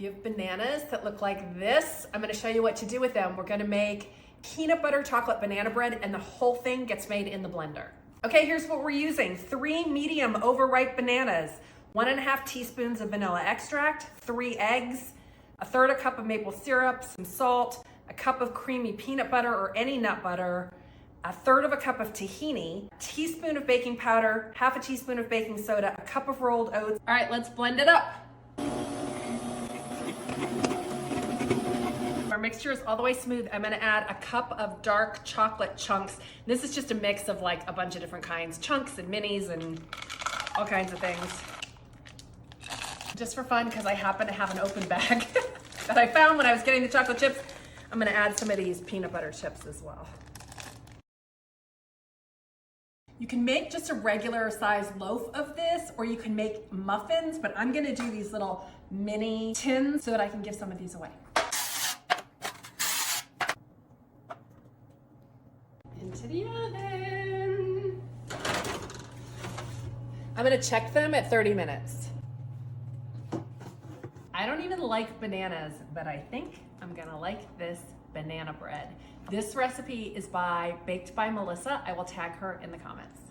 If you have bananas that look like this, I'm gonna show you what to do with them. We're gonna make peanut butter chocolate banana bread, and the whole thing gets made in the blender. Okay, here's what we're using. 3 medium overripe bananas, 1.5 teaspoons of vanilla extract, 3 eggs, 1/3 cup of maple syrup, some salt, a cup of creamy peanut butter or any nut butter, 1/3 cup of tahini, a teaspoon of baking powder, 1/2 teaspoon of baking soda, a cup of rolled oats. All right, let's blend it up. Our mixture is all the way smooth. I'm gonna add a cup of dark chocolate chunks. This is just a mix of like a bunch of different kinds, chunks and minis and all kinds of things. Just for fun, because I happen to have an open bag that I found when I was getting the chocolate chips, I'm gonna add some of these peanut butter chips as well. You can make just a regular size loaf of this, or you can make muffins, but I'm gonna do these little mini tins so that I can give some of these away. Into the oven. I'm gonna check them at 30 minutes. I don't even like bananas, but I think I'm gonna like this banana bread. This recipe is baked by Melissa. I will tag her in the comments.